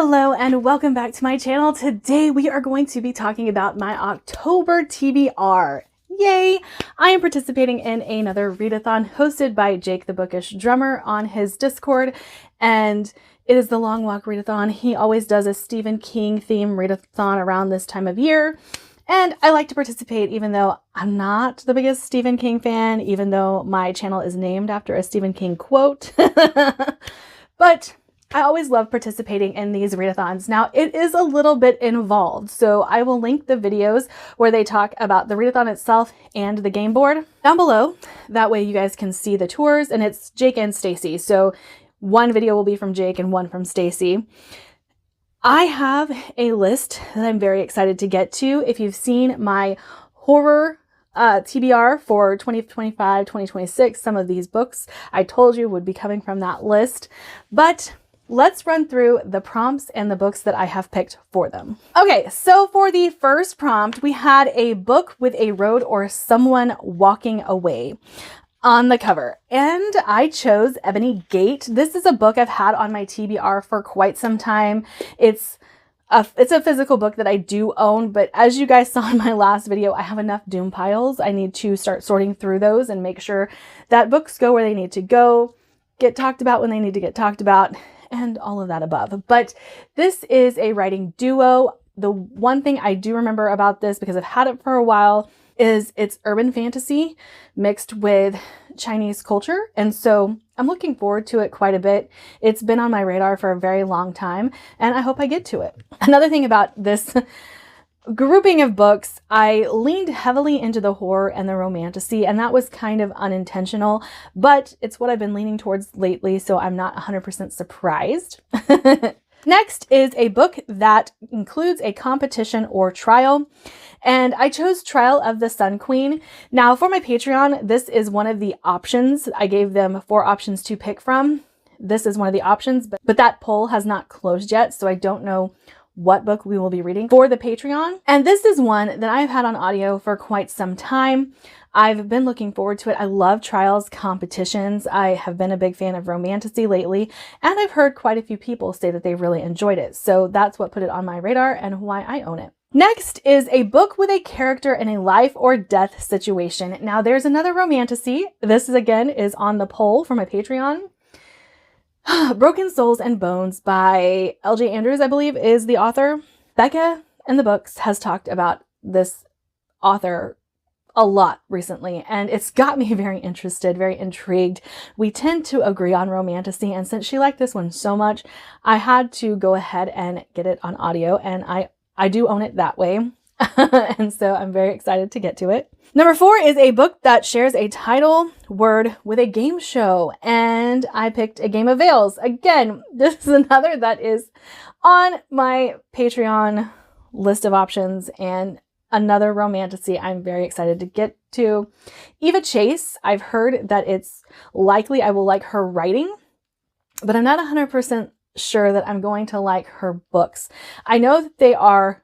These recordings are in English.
Hello and welcome back to my channel. Today we are going to be talking about my October TBR. Yay! I am participating in another readathon hosted by Jake the Bookish Drummer on his Discord, and it is the Long Walk Readathon. He always does a Stephen King theme readathon around this time of year, and I like to participate even though I'm not the biggest Stephen King fan, even though my channel is named after a Stephen King quote. But I always love participating in these readathons. Now, it is a little bit involved, so I will link the videos where they talk about the readathon itself and the game board down below. That way you guys can see the tours, and it's Jake and Stacey. So one video will be from Jake and one from Stacey. I have a list that I'm very excited to get to. If you've seen my horror TBR for 2025, 2026, some of these books I told you would be coming from that list, but let's run through the prompts and the books that I have picked for them. Okay, so for the first prompt, we had a book with a road or someone walking away on the cover, and I chose Ebony Gate. This is a book I've had on my TBR for quite some time. It's a physical book that I do own, but as you guys saw in my last video, I have enough doom piles. I need to start sorting through those and make sure that books go where they need to go, get talked about when they need to get talked about, and all of that above. But this is a writing duo. The one thing I do remember about this, because I've had it for a while, is it's urban fantasy mixed with Chinese culture. And so I'm looking forward to it quite a bit. It's been on my radar for a very long time, and I hope I get to it. Another thing about this grouping of books, I leaned heavily into the horror and the romantasy, and that was kind of unintentional, but it's what I've been leaning towards lately, so I'm not 100% surprised. Next is a book that includes a competition or trial, and I chose Trial of the Sun Queen. Now for my Patreon, this is one of the options. I gave them 4 options to pick from. This is one of the options, but that poll has not closed yet, so I don't know what book we will be reading for the Patreon. And this is one that I've had on audio for quite some time. I've been looking forward to it. I love trials competitions. I have been a big fan of romantasy lately, and I've heard quite a few people say that they really enjoyed it. So that's what put it on my radar and why I own it. Next is a book with a character in a life or death situation. Now there's another romantasy. This is again is on the poll for my Patreon. Broken Souls and Bones by L.J. Andrews, I believe, is the author. Becca in the books has talked about this author a lot recently, and it's got me very interested, very intrigued. We tend to agree on romantasy, and since she liked this one so much, I had to go ahead and get it on audio, and I do own it that way. And so I'm very excited to get to it. Number 4 is a book that shares a title word with a game show, and I picked A Game of Veils. Again, this is another that is on my Patreon list of options, and another romantasy I'm very excited to get to. Eva Chase, I've heard that it's likely I will like her writing, but I'm not 100% sure that I'm going to like her books. I know that they are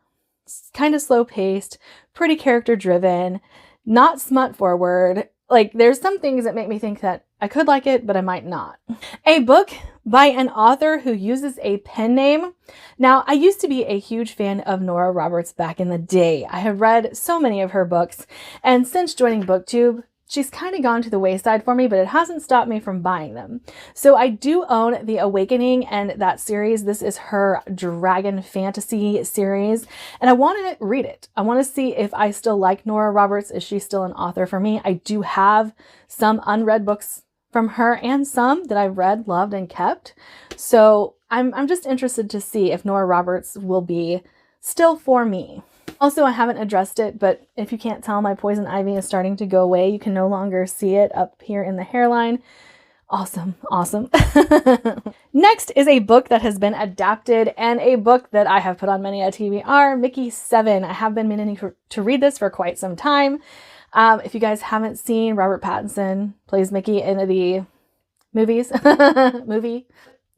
kind of slow paced, pretty character driven, not smut forward. Like there's some things that make me think that I could like it, but I might not. A book by an author who uses a pen name. Now, I used to be a huge fan of Nora Roberts back in the day. I have read so many of her books, and since joining BookTube, she's kind of gone to the wayside for me, but it hasn't stopped me from buying them. So I do own The Awakening and that series. This is her dragon fantasy series, and I want to read it. I want to see if I still like Nora Roberts. Is she still an author for me? I do have some unread books from her and some that I've read, loved, and kept. So I'm just interested to see if Nora Roberts will be still for me. Also, I haven't addressed it, but if you can't tell, my poison ivy is starting to go away. You can no longer see it up here in the hairline. Awesome, awesome. Next is a book that has been adapted, and a book that I have put on many a TBR, Mickey 7. I have been meaning to read this for quite some time. If you guys haven't seen, Robert Pattinson plays Mickey in the movies.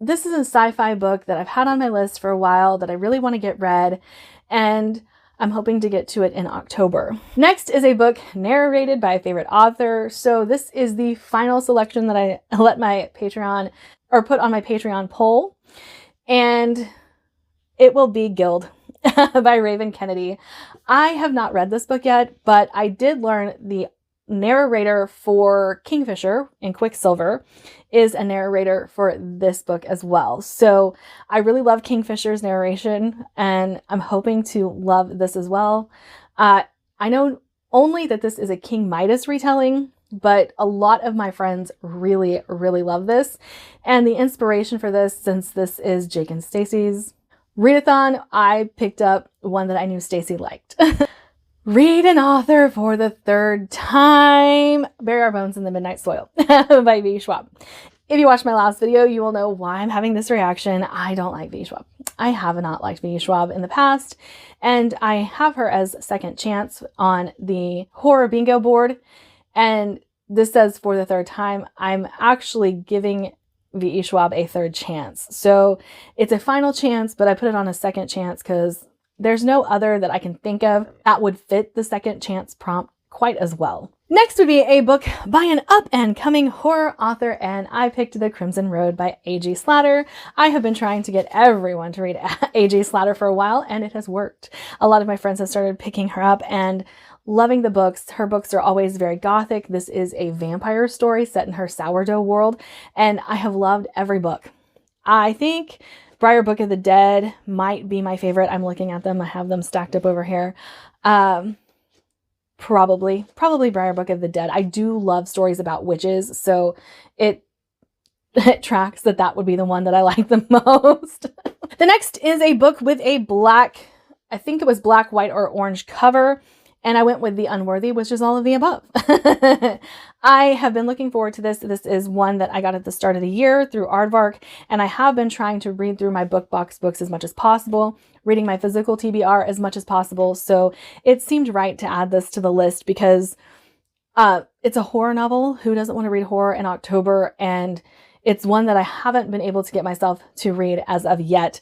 This is a sci-fi book that I've had on my list for a while that I really want to get read, and I'm hoping to get to it in October. Next is a book narrated by a favorite author. So this is the final selection that I let my Patreon, or put on my Patreon poll. And it will be Guild by Raven Kennedy. I have not read this book yet, but I did learn the narrator for Kingfisher and Quicksilver is a narrator for this book as well. So I really love Kingfisher's narration, and I'm hoping to love this as well. I know only that this is a King Midas retelling, but a lot of my friends really, really love this. And the inspiration for this, since this is Jake and Stacey's Readathon, I picked up one that I knew Stacey liked. Read an author for the third time. Bury Our Bones in the Midnight Soil by V. Schwab. If you watched my last video, you will know why I'm having this reaction. I don't like V. Schwab. I have not liked V. Schwab in the past, and I have her as second chance on the horror bingo board. And this says for the third time. I'm actually giving V. Schwab a third chance. So it's a final chance, but I put it on a second chance because there's no other that I can think of that would fit the second chance prompt quite as well. Next would be a book by an up-and-coming horror author, and I picked The Crimson Road by A.G. Slatter. I have been trying to get everyone to read A.G. Slatter for a while, and it has worked. A lot of my friends have started picking her up and loving the books. Her books are always very gothic. This is a vampire story set in her sourdough world, and I have loved every book. I think Briar Book of the Dead might be my favorite. I'm looking at them. I have them stacked up over here. Probably Briar Book of the Dead. I do love stories about witches, so it tracks that would be the one that I like the most. The next is a book with a black, I think it was black, white, or orange cover. And I went with The Unworthy, which is all of the above. I have been looking forward to this. This is one that I got at the start of the year through Aardvark, and I have been trying to read through my book box books as much as possible, reading my physical TBR as much as possible. So it seemed right to add this to the list because it's a horror novel. Who doesn't want to read horror in October? And it's one that I haven't been able to get myself to read as of yet,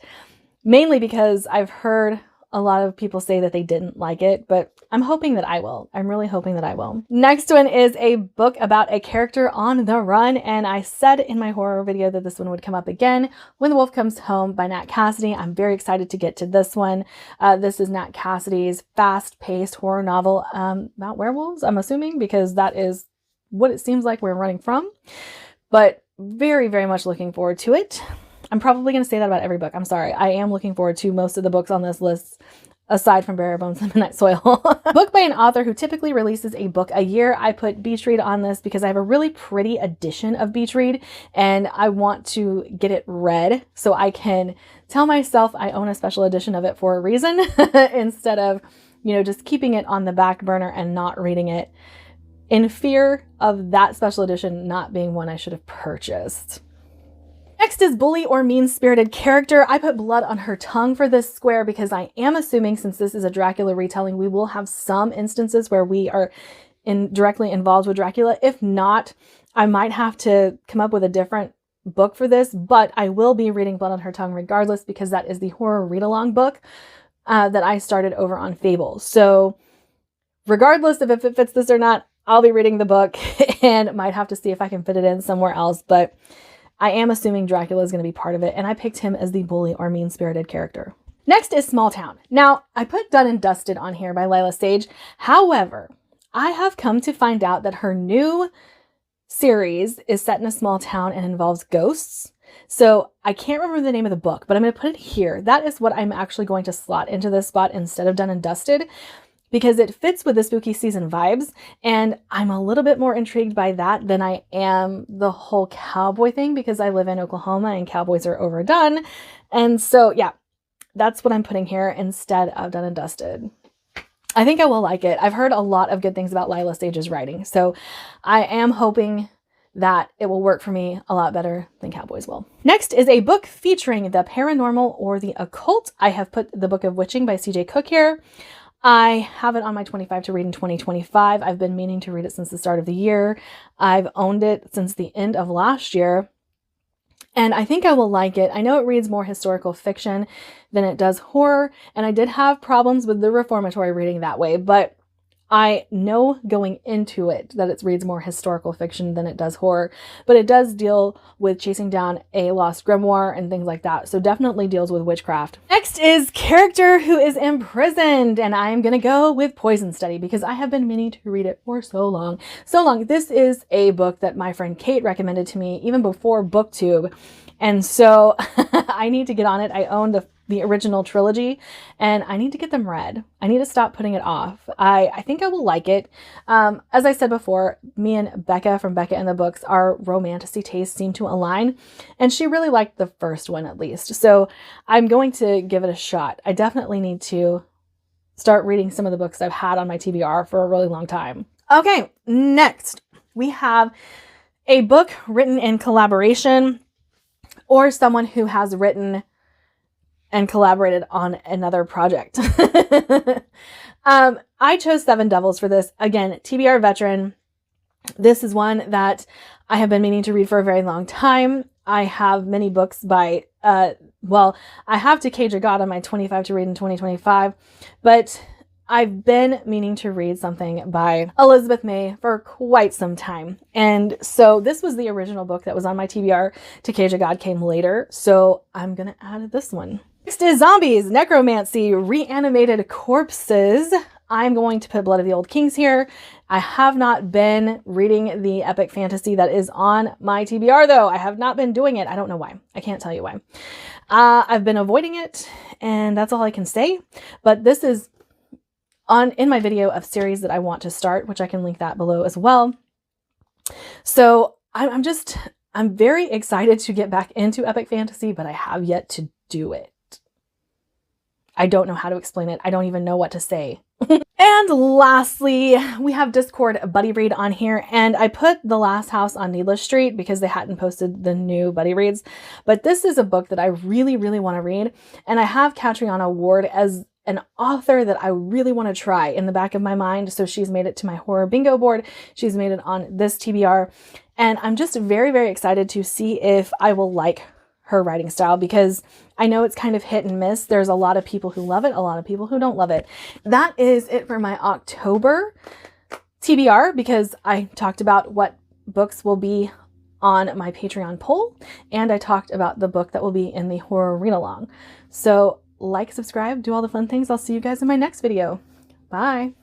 mainly because I've heard a lot of people say that they didn't like it, but I'm hoping that I will. I'm really hoping that I will. Next one is a book about a character on the run, and I said in my horror video that this one would come up again. When the Wolf Comes Home by Nat Cassidy. I'm very excited to get to this one. This is Nat Cassidy's fast-paced horror novel about werewolves, I'm assuming, because that is what it seems like we're running from. But very, very much looking forward to it. I'm probably going to say that about every book. I'm sorry. I am looking forward to most of the books on this list, aside from Bury Our Bones in the Midnight Soil. Book by an author who typically releases a book a year. I put Beach Read on this because I have a really pretty edition of Beach Read, and I want to get it read so I can tell myself I own a special edition of it for a reason instead of, you know, just keeping it on the back burner and not reading it in fear of that special edition not being one I should have purchased. Next is Bully or Mean-Spirited Character. I put Blood on Her Tongue for this square because I am assuming, since this is a Dracula retelling, we will have some instances where we are directly involved with Dracula. If not, I might have to come up with a different book for this, but I will be reading Blood on Her Tongue regardless because that is the horror read-along book that I started over on Fable. So regardless of if it fits this or not, I'll be reading the book and might have to see if I can fit it in somewhere else, but I am assuming Dracula is going to be part of it, and I picked him as the bully or mean-spirited character. Next is Small Town. Now, I put Done and Dusted on here by Lila Sage. However, I have come to find out that her new series is set in a small town and involves ghosts. So I can't remember the name of the book, but I'm going to put it here. That is what I'm actually going to slot into this spot instead of Done and Dusted, because it fits with the spooky season vibes, and I'm a little bit more intrigued by that than I am the whole cowboy thing, because I live in Oklahoma and cowboys are overdone. And so, yeah, that's what I'm putting here instead of Done and Dusted. I think I will like it. I've heard a lot of good things about Lila Sage's writing, so I am hoping that it will work for me a lot better than cowboys will. Next is a book featuring the paranormal or the occult. I have put The Book of Witching by C.J. Cook here. I have it on my 25 to read in 2025. I've been meaning to read it since the start of the year. I've owned it since the end of last year, and I think I will like it. I know it reads more historical fiction than it does horror, and I did have problems with the reformatory reading that way, but I know going into it that it reads more historical fiction than it does horror, but it does deal with chasing down a lost grimoire and things like that. So definitely deals with witchcraft. Next is Character Who is Imprisoned, and I'm gonna go with Poison Study because I have been meaning to read it for so long. This is a book that my friend Kate recommended to me even before BookTube. And so I need to get on it. I own the original trilogy and I need to get them read. I need to stop putting it off. I think I will like it. As I said before, me and Becca from Becca and the Books, our romantasy tastes seem to align, and she really liked the first one at least. So I'm going to give it a shot. I definitely need to start reading some of the books I've had on my TBR for a really long time. Okay, next we have a book written in collaboration or someone who has written and collaborated on another project. I chose Seven Devils for this. Again, TBR veteran. This is one that I have been meaning to read for a very long time. I have many books by, I have To Cage a God on my 25 to read in 2025, but I've been meaning to read something by Elizabeth May for quite some time. And so this was the original book that was on my TBR. To Cage a God came later. So I'm going to add this one. Next is Zombies, Necromancy, Reanimated Corpses. I'm going to put Blood of the Old Kings here. I have not been reading the epic fantasy that is on my TBR though. I have not been doing it. I don't know why. I can't tell you why. I've been avoiding it and that's all I can say. But this is in my video of series that I want to start, which I can link that below as well. So I'm very excited to get back into epic fantasy, but I have yet to do it. I don't know how to explain it. I don't even know what to say. And lastly, we have Discord Buddy Read on here, and I put The Last House on Needless Street because they hadn't posted the new Buddy Reads. But this is a book that I really, really want to read, and I have Catriona Ward as an author that I really want to try in the back of my mind. So she's made it to my horror bingo board. She's made it on this TBR, and I'm just very, very excited to see if I will like her writing style because I know it's kind of hit and miss. There's a lot of people who love it, a lot of people who don't love it. That is it for my October TBR because I talked about what books will be on my Patreon poll and I talked about the book that will be in the horror read along. So like, subscribe, do all the fun things. I'll see you guys in my next video. Bye.